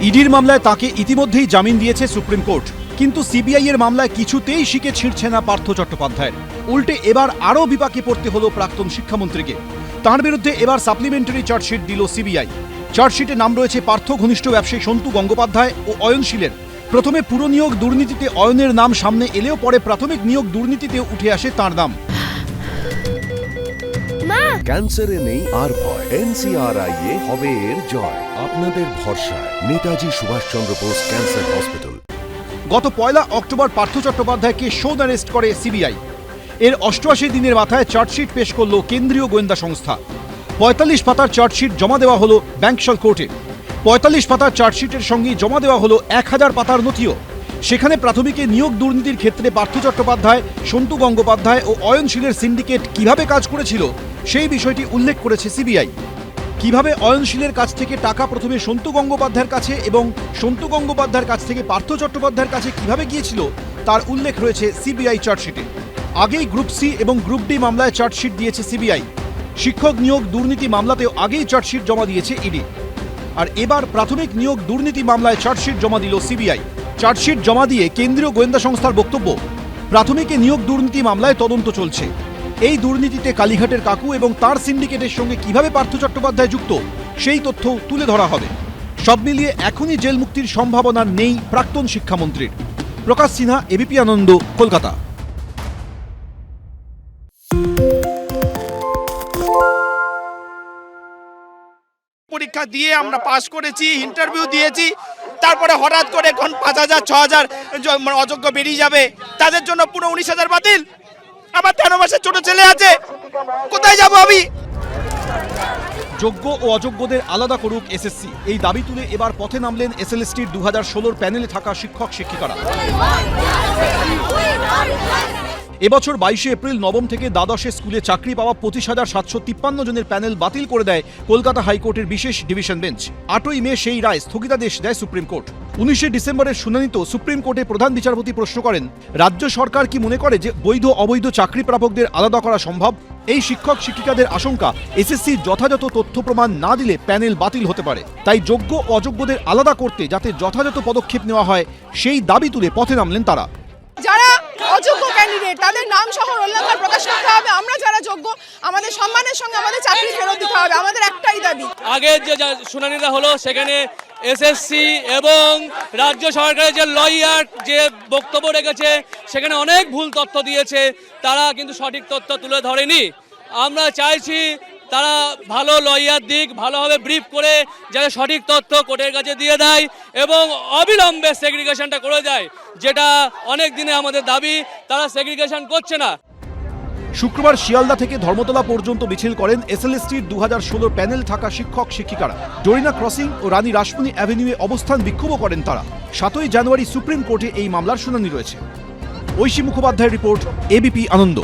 ইডির মামলায় তাকে ইতিমধ্যেই জামিন দিয়েছে সুপ্রিম কোর্ট, কিন্তু সিবিআই এর মামলায় কিছুতেই শিকে ছিঁড়ছে না পার্থ চট্টোপাধ্যায়ের। উল্টে এবার আরও বিপাকে পড়তে হলো প্রাক্তন শিক্ষামন্ত্রীকে। তাঁর বিরুদ্ধে এবার সাপ্লিমেন্টারি চার্জশিট দিল সিবিআই। চার্জশিটে নাম রয়েছে পার্থ ঘনিষ্ঠ ব্যবসায়ী সন্তু গঙ্গোপাধ্যায় ও অয়নশীলের। প্রথমে পুরো নিয়োগ দুর্নীতিতে অয়নের নাম সামনে এলেও পরে প্রাথমিক নিয়োগ দুর্নীতিতে উঠে আসে তাঁর নাম। ক্যান্সারে নেই আর ভয়, NCRI হবে এর জয়। আপনাদের ভরসা নেতাজি সুভাষচন্দ্র বোস ক্যান্সার হসপিটাল। গত 1 অক্টোবর পার্থ চট্টোপাধ্যায়কে শোধ অ্যারেস্ট করে সিবিআই। এর 88 দিনের মাথায় চার্জশিট পেশ করল কেন্দ্রীয় গোয়েন্দা সংস্থা। 45 পাতার চার্জশিট জমা দেওয়া হলো ব্যাংকশাল কোর্টে। 45 পাতার চার্জশিটের সঙ্গে জমা দেওয়া হলো 1000 পাতার নথিও। সেখানে প্রাথমিকে নিয়োগ দুর্নীতির ক্ষেত্রে পার্থ চট্টোপাধ্যায়, সন্তু গঙ্গোপাধ্যায় ও অয়নশীলের সিন্ডিকেট কিভাবে কাজ করেছিল সেই বিষয়টি উল্লেখ করেছে সিবিআই। কিভাবে অয়নশীলের কাছ থেকে টাকা প্রথমে সন্তু গঙ্গোপাধ্যায়ের কাছে এবং সন্তু গঙ্গোপাধ্যায়ের কাছ থেকে পার্থ চট্টোপাধ্যায়ের কাছে কিভাবে গিয়েছিল তার উল্লেখ রয়েছে সিবিআই চার্জশিটে। আগেই গ্রুপ সি এবং গ্রুপ ডি মামলায় চার্জশিট দিয়েছে সিবিআই। শিক্ষক নিয়োগ দুর্নীতি মামলাতেও আগেই চার্জশিট জমা দিয়েছে ইডি। আর এবার প্রাথমিক নিয়োগ দুর্নীতি মামলায় চার্জশিট জমা দিল সিবিআই। চার্জশিট জমা দিয়ে কেন্দ্রীয় গোয়েন্দা সংস্থার বক্তব্য, প্রাথমিকে নিয়োগ দুর্নীতি মামলায় তদন্ত চলছে। এই দুর্নীতিতে কালীঘাটের কাকু এবং তার সিন্ডিকেটের সঙ্গে কিভাবে পার্থ চট্টোপাধ্যায় যুক্ত সেই তথ্য তুলে ধরা হবে। সব মিলিয়ে এখনই জেল মুক্তির সম্ভাবনা নেই প্রাক্তন শিক্ষামন্ত্রীর। প্রকাশ সিনহা, এবিপি আনন্দ, কলকাতা। পরীক্ষা দিয়ে আমরা পাশ করেছি, ইন্টারভিউ দিয়েছি, তারপরে হঠাৎ করে এখন 5000 6000 অযোগ্য বেরিয়ে যাবে, তাদের জন্য পুরো 19000 বাতিল। আমার 13 মাসের ছোট ছেলে আছে, কোথায় যাব আমি? যোগ্য ও অযোগ্যদের আলাদা করুক এসএসসি, এই দাবি তুলে এবার পথে নামলেন এসএলএসটির 2016 প্যানেলে থাকা শিক্ষক শিক্ষিকারা। এবছর 22 এপ্রিল নবম থেকে দ্বাদশে স্কুলে চাকরি পাওয়া 25,753 জনের প্যানেল বাতিল করে দেয় কলকাতা হাইকোর্টের বিশেষ ডিভিশন বেঞ্চ। 8ই মে সেই রায় স্থগিতাদেশ দেয় সুপ্রিম কোর্ট। 19শে ডিসেম্বরের শুনানিতে সুপ্রিম কোর্টে প্রধান বিচারপতি প্রশ্ন করেন, রাজ্য সরকার কি মনে করে যে বৈধ অবৈধ চাকরি প্রাপকদের আলাদা করা সম্ভব? এই শিক্ষক শিক্ষিকাদের আশঙ্কা, এসএসসি যথাযথ তথ্য প্রমাণ না দিলে প্যানেল বাতিল হতে পারে। তাই যোগ্য ও অযোগ্যদের আলাদা করতে যাতে যথাযথ পদক্ষেপ নেওয়া হয় সেই দাবি তুলে পথে নামলেন তারা। যারা অযোগ্য ক্যান্ডিডেট তাদের নাম সহ রোল নাম্বার প্রকাশ করতে হবে। আমরা যারা যোগ্য আমাদের সম্মানের সঙ্গে আমাদের চাকরি ফেরত দিতে হবে, আমাদের একটাই দাবি। আগের যে শুনানিটা হলো সেখানে এসএসসি এবং রাজ্য সরকারের যে লয়ার যে বক্তব্য রেখেছে সেখানে অনেক ভুল তথ্য দিয়েছে, তারা কিন্তু সঠিক তথ্য তুলে ধরেনি। আমরা চাইছি তারা ভালো লয়ার দিক, ভালোভাবে ব্রিফ করে যাতে সঠিক তথ্য কোর্টের কাছে দিয়ে দেয় এবং অবিলম্বে সেগ্রিগেশনটা করে দেয়, যেটা অনেক দিনে আমাদের দাবি, তারা সেগ্রিগেশন করছে না। শুক্রবার শিয়ালদা থেকে ধর্মতলা পর্যন্ত মিছিল করেন এসএলএসটির 2016 প্যানেল থাকা শিক্ষক শিক্ষিকারা। ডোরিনা ক্রসিং ও রানী রাসমণি অ্যাভিনিউয়ে অবস্থান বিক্ষোভও করেন তারা। 7ই জানুয়ারি সুপ্রিম কোর্টে এই মামলার শুনানি রয়েছে। ঐশী মুখোপাধ্যায়ের রিপোর্ট, এবিপি আনন্দ।